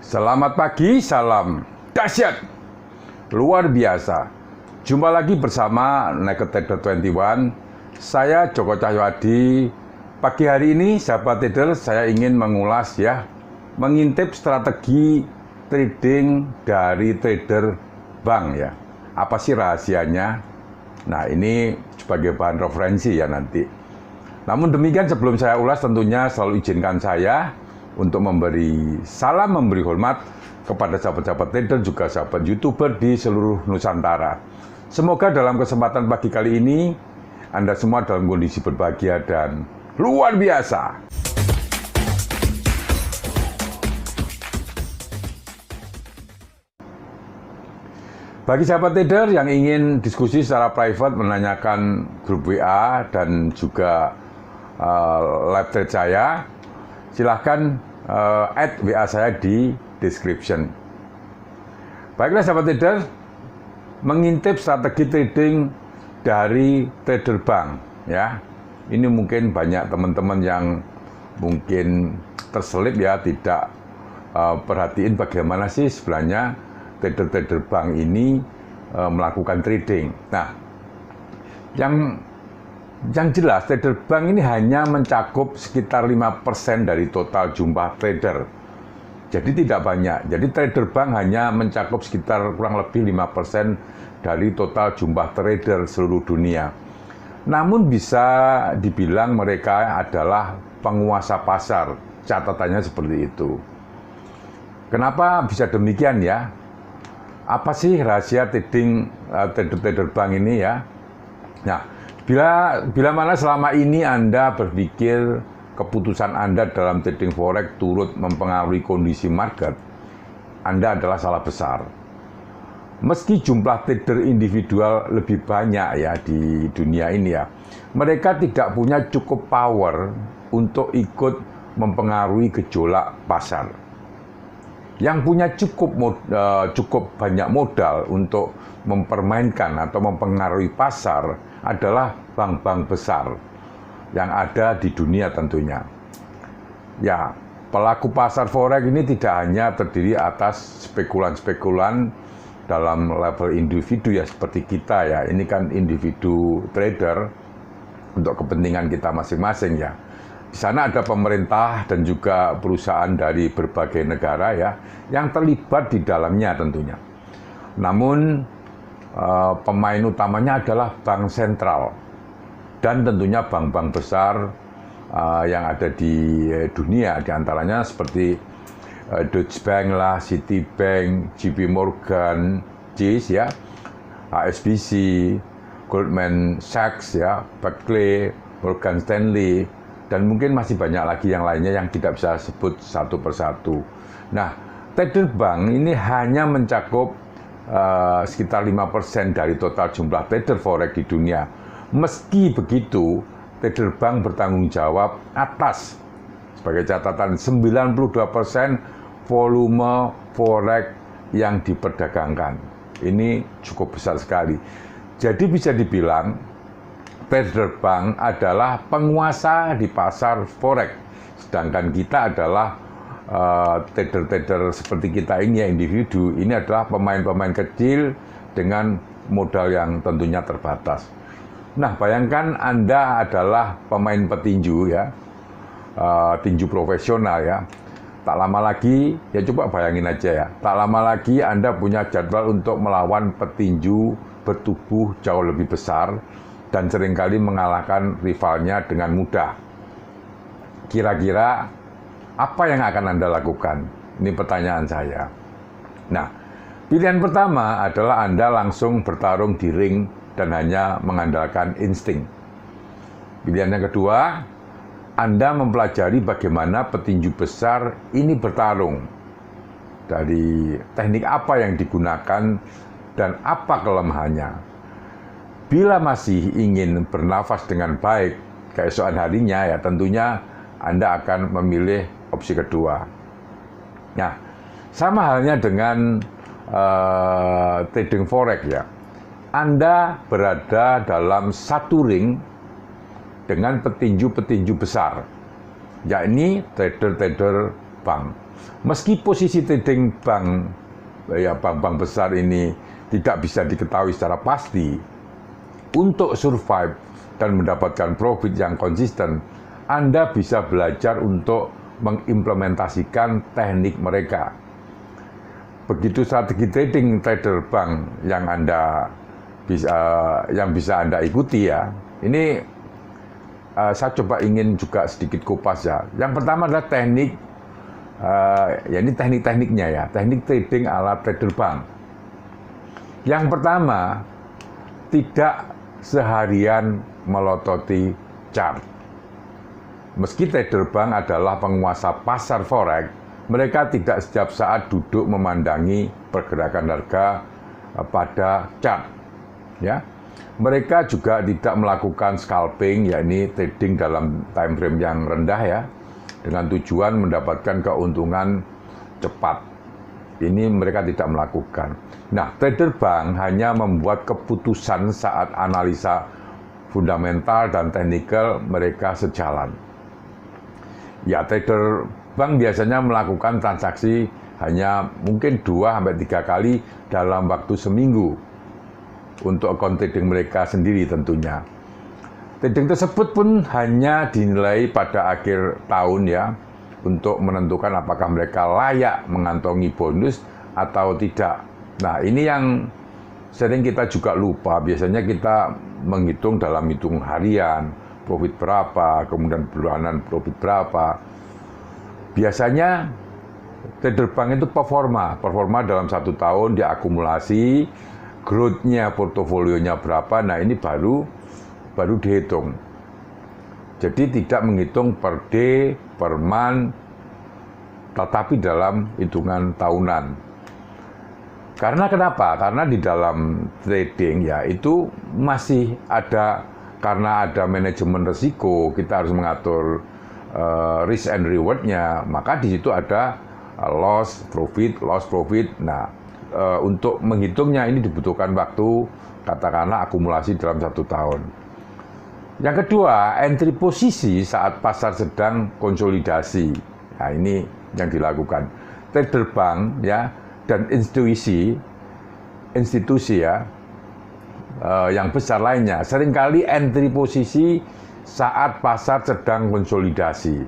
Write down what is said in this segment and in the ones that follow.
Selamat pagi, salam dahsyat, luar biasa. Jumpa lagi bersama Naked Trader 21. Saya Joko Cahyadi. Pagi hari ini, sahabat trader, saya ingin mengulas mengintip strategi trading dari trader bank ya. Apa sih rahasianya? Nah, ini sebagai bahan referensi ya nanti. Namun demikian, sebelum saya ulas, tentunya selalu izinkan saya untuk memberi salam, memberi hormat kepada sahabat-sahabat trader, juga sahabat YouTuber di seluruh Nusantara. Semoga dalam kesempatan pagi kali ini, Anda semua dalam kondisi berbahagia dan luar biasa. Bagi sahabat trader yang ingin diskusi secara private, menanyakan grup WA dan juga live trade saya, silahkan add WA saya di description. Baiklah sahabat trader, mengintip strategi trading dari trader bank ya. Ini mungkin banyak teman-teman yang mungkin terselip ya, tidak perhatiin bagaimana sih sebenarnya trader-trader bank ini melakukan trading. Nah, yang jelas, trader bank ini hanya mencakup sekitar 5% dari total jumlah trader. Jadi tidak banyak. Jadi trader bank hanya mencakup sekitar kurang lebih 5% dari total jumlah trader seluruh dunia. Namun bisa dibilang mereka adalah penguasa pasar. Catatannya seperti itu. Kenapa bisa demikian ya? Apa sih rahasia trading trader bank ini ya? Nah, Bila mana selama ini Anda berpikir keputusan Anda dalam trading forex turut mempengaruhi kondisi market, Anda adalah salah besar. Meski jumlah trader individual lebih banyak ya di dunia ini ya, mereka tidak punya cukup power untuk ikut mempengaruhi gejolak pasar. Yang punya cukup banyak modal untuk mempermainkan atau mempengaruhi pasar adalah bank-bank besar yang ada di dunia tentunya. Ya, pelaku pasar forex ini tidak hanya terdiri atas spekulan-spekulan dalam level individu ya seperti kita ya. Ini kan individu trader untuk kepentingan kita masing-masing ya. Di sana ada pemerintah dan juga perusahaan dari berbagai negara ya yang terlibat di dalamnya tentunya. Namun pemain utamanya adalah bank sentral dan tentunya bank-bank besar yang ada di dunia, diantaranya seperti Deutsche Bank lah, Citibank, JP Morgan, Chase ya, HSBC, Goldman Sachs ya, Barclays, Morgan Stanley, dan mungkin masih banyak lagi yang lainnya yang tidak bisa sebut satu persatu. Nah, trader bank ini hanya mencakup sekitar 5% dari total jumlah trader forex di dunia. Meski begitu, trader bank bertanggung jawab atas, sebagai catatan, 92% volume forex yang diperdagangkan. Ini cukup besar sekali. Jadi bisa dibilang trader bank adalah penguasa di pasar forex, sedangkan kita adalah trader-trader seperti kita ini ya, individu, ini adalah pemain-pemain kecil dengan modal yang tentunya terbatas. Nah, bayangkan Anda adalah pemain petinju ya, tinju profesional ya. Tak lama lagi, ya coba bayangin aja ya, tak lama lagi Anda punya jadwal untuk melawan petinju bertubuh jauh lebih besar dan seringkali mengalahkan rivalnya dengan mudah. Kira-kira apa yang akan Anda lakukan? Ini pertanyaan saya. Nah, pilihan pertama adalah Anda langsung bertarung di ring dan hanya mengandalkan insting. Pilihan yang kedua, Anda mempelajari bagaimana petinju besar ini bertarung. Dari teknik apa yang digunakan dan apa kelemahannya. Bila masih ingin bernafas dengan baik keesokan harinya ya tentunya Anda akan memilih opsi kedua. Nah, sama halnya dengan trading forex ya. Anda berada dalam satu ring dengan petinju-petinju besar, yakni trader-trader bank. meski posisi trading bank, ya bank-bank besar ini tidak bisa diketahui secara pasti, untuk survive dan mendapatkan profit yang konsisten, Anda bisa belajar untuk mengimplementasikan teknik mereka. Begitu strategi trading trader bank yang bisa Anda ikuti ya. Ini saya coba ingin juga sedikit kupas ya. Yang pertama adalah teknik, ya ini teknik-tekniknya ya, teknik trading ala trader bank. Yang pertama, tidak seharian melototi chart. Meski trader bank adalah penguasa pasar forex, mereka tidak setiap saat duduk memandangi pergerakan harga pada chart. Ya, mereka juga tidak melakukan scalping, yakni trading dalam time frame yang rendah ya, dengan tujuan mendapatkan keuntungan cepat. Ini mereka tidak melakukan. Nah, trader bank hanya membuat keputusan saat analisa fundamental dan teknikal mereka sejalan. Ya, trader bank biasanya melakukan transaksi hanya mungkin 2-3 kali dalam waktu seminggu untuk account trading mereka sendiri tentunya. Trading tersebut pun hanya dinilai pada akhir tahun ya, untuk menentukan apakah mereka layak mengantongi bonus atau tidak. Nah, ini yang sering kita juga lupa. Biasanya kita menghitung dalam hitung harian, profit berapa, kemudian bulanan profit berapa. Biasanya trader bank itu performa dalam 1 tahun diakumulasi, growth-nya, portofolionya berapa. Nah, ini baru dihitung. Jadi tidak menghitung per day, per month, tetapi dalam hitungan tahunan. Karena kenapa? Karena di dalam trading ya itu masih ada, karena ada manajemen risiko, kita harus mengatur risk and reward-nya, maka di situ ada loss profit. Nah, untuk menghitungnya ini dibutuhkan waktu, katakanlah akumulasi dalam 1 tahun. Yang kedua, entry posisi saat pasar sedang konsolidasi. Nah, ini yang dilakukan trader bank ya, dan institusi ya yang besar lainnya seringkali entry posisi saat pasar sedang konsolidasi.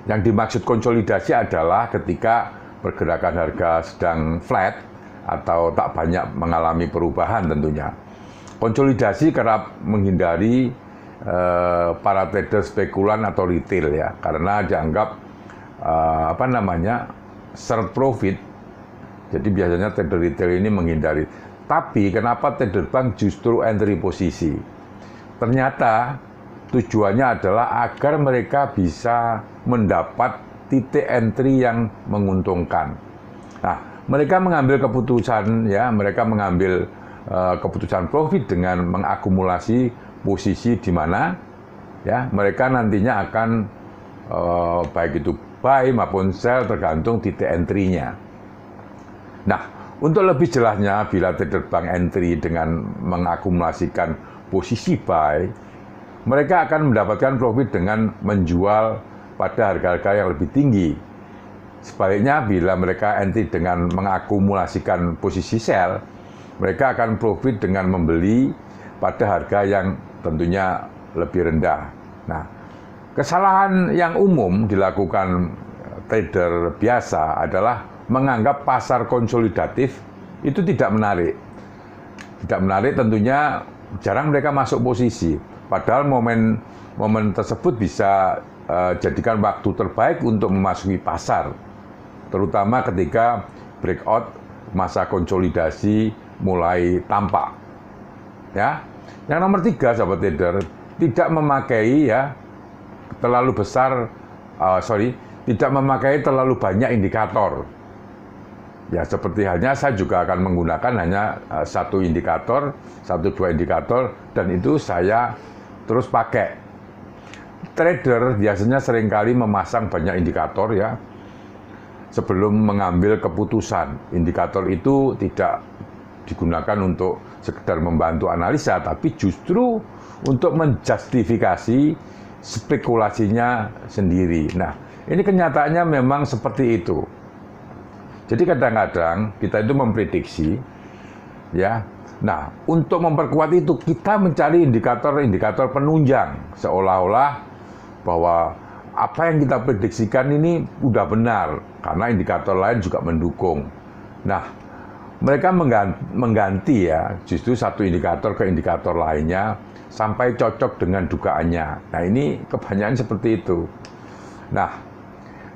Yang dimaksud konsolidasi adalah ketika pergerakan harga sedang flat atau tak banyak mengalami perubahan tentunya. Konsolidasi kerap menghindari para trader spekulan atau retail ya, karena dianggap short profit. Jadi biasanya trader retail ini menghindari. Tapi kenapa trader bank justru entry posisi? Ternyata tujuannya adalah agar mereka bisa mendapat titik entry yang menguntungkan. Nah, mereka mengambil keputusan ya, keputusan profit dengan mengakumulasi posisi di mana ya mereka nantinya akan baik itu buy maupun sell tergantung titik entry-nya. Nah, untuk lebih jelasnya bila trader bank entry dengan mengakumulasikan posisi buy, mereka akan mendapatkan profit dengan menjual pada harga-harga yang lebih tinggi. Sebaliknya bila mereka entry dengan mengakumulasikan posisi sell, mereka akan profit dengan membeli pada harga yang tentunya lebih rendah. Nah, kesalahan yang umum dilakukan trader biasa adalah menganggap pasar konsolidatif itu tidak menarik. Tidak menarik tentunya jarang mereka masuk posisi. Padahal momen tersebut bisa jadikan waktu terbaik untuk memasuki pasar. Terutama ketika breakout masa konsolidasi mulai tampak. Ya. Yang nomor 3, sahabat trader, tidak memakai ya tidak memakai terlalu banyak indikator. Ya, seperti halnya saya juga akan menggunakan hanya 1 indikator, 1-2 indikator, dan itu saya terus pakai. Trader biasanya seringkali memasang banyak indikator ya, sebelum mengambil keputusan. Indikator itu tidak digunakan untuk sekedar membantu analisa, tapi justru untuk menjustifikasi spekulasinya sendiri. Nah, Ini kenyataannya memang seperti itu. Jadi kadang-kadang kita itu memprediksi, ya. Nah, untuk memperkuat itu kita mencari indikator-indikator penunjang, seolah-olah bahwa apa yang kita prediksikan ini udah benar, karena indikator lain juga mendukung. Nah, mereka mengganti ya, justru satu indikator ke indikator lainnya, sampai cocok dengan dugaannya. Nah, ini kebanyakan seperti itu. Nah,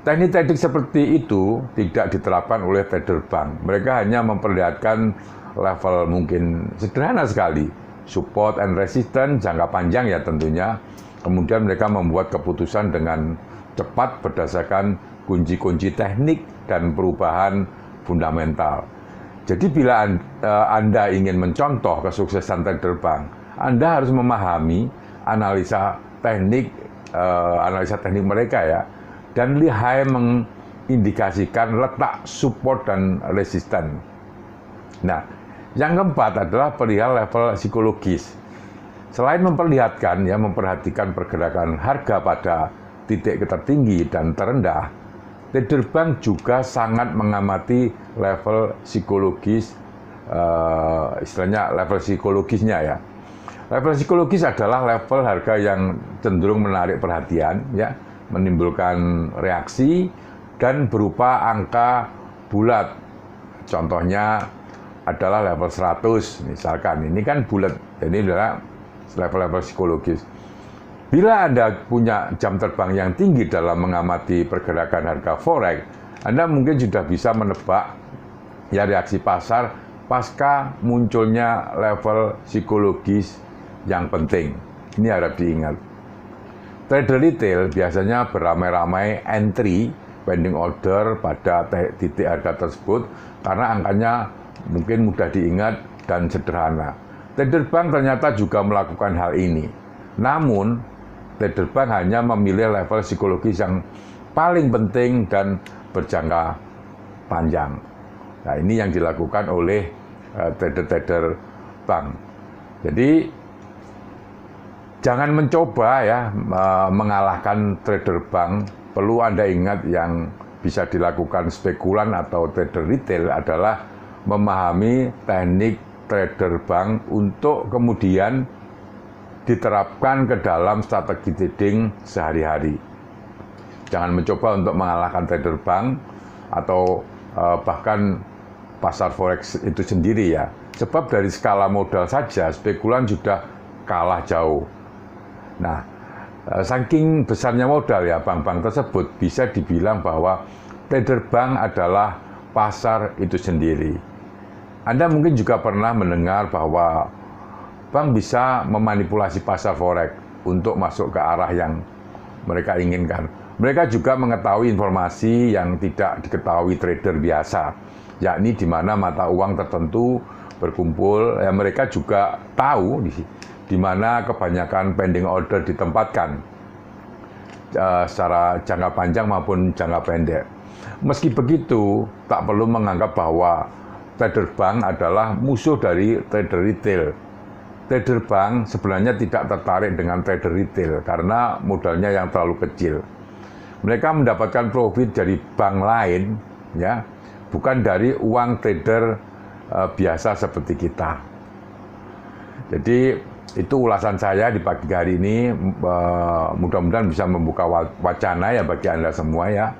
teknik-teknik seperti itu tidak diterapkan oleh trader bank. Mereka hanya memperlihatkan level mungkin sederhana sekali, support and resistance jangka panjang ya tentunya. Kemudian mereka membuat keputusan dengan cepat berdasarkan kunci-kunci teknik dan perubahan fundamental. Jadi bila Anda ingin mencontoh kesuksesan trader bank, Anda harus memahami analisa teknik mereka ya, dan lihai mengindikasikan letak support dan resisten. Nah, yang keempat adalah perihal level psikologis. Selain memperhatikan pergerakan harga pada titik tertinggi dan terendah, trader bank juga sangat mengamati level psikologis, istilahnya level psikologisnya ya. Level psikologis adalah level harga yang cenderung menarik perhatian, ya, menimbulkan reaksi dan berupa angka bulat. Contohnya adalah level 100 misalkan. Ini kan bulat. Ini adalah level-level psikologis. Bila Anda punya jam terbang yang tinggi dalam mengamati pergerakan harga forex, Anda mungkin sudah bisa menebak ya reaksi pasar pasca munculnya level psikologis yang penting. Ini harap diingat. Trader retail biasanya beramai-ramai entry pending order pada titik harga tersebut karena angkanya mungkin mudah diingat dan sederhana. Trader bank ternyata juga melakukan hal ini. Namun, trader bank hanya memilih level psikologis yang paling penting dan berjangka panjang. Nah, ini yang dilakukan oleh trader-trader bank. Jadi, jangan mencoba ya mengalahkan trader bank. Perlu Anda ingat yang bisa dilakukan spekulan atau trader retail adalah memahami teknik trader bank untuk kemudian diterapkan ke dalam strategi trading sehari-hari. Jangan mencoba untuk mengalahkan trader bank atau bahkan pasar forex itu sendiri ya. Sebab dari skala modal saja spekulan sudah kalah jauh. Nah, saking besarnya modal ya bank-bank tersebut, bisa dibilang bahwa trader bank adalah pasar itu sendiri. Anda mungkin juga pernah mendengar bahwa bank bisa memanipulasi pasar forex untuk masuk ke arah yang mereka inginkan. Mereka juga mengetahui informasi yang tidak diketahui trader biasa, yakni di mana mata uang tertentu berkumpul. Ya, mereka juga tahu di mana kebanyakan pending order ditempatkan secara jangka panjang maupun jangka pendek. Meski begitu, tak perlu menganggap bahwa trader bank adalah musuh dari trader retail. Trader bank sebenarnya tidak tertarik dengan trader retail karena modalnya yang terlalu kecil. Mereka mendapatkan profit dari bank lain, ya, bukan dari uang trader biasa seperti kita. Jadi itu ulasan saya di pagi hari ini, mudah-mudahan bisa membuka wacana ya bagi Anda semua ya.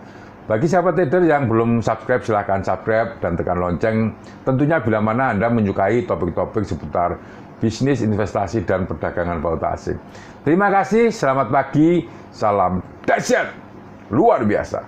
Bagi siapa trader yang belum subscribe, silahkan subscribe dan tekan lonceng. Tentunya bila mana Anda menyukai topik-topik seputar bisnis, investasi, dan perdagangan valuta asing. Terima kasih, selamat pagi, salam dahsyat, luar biasa.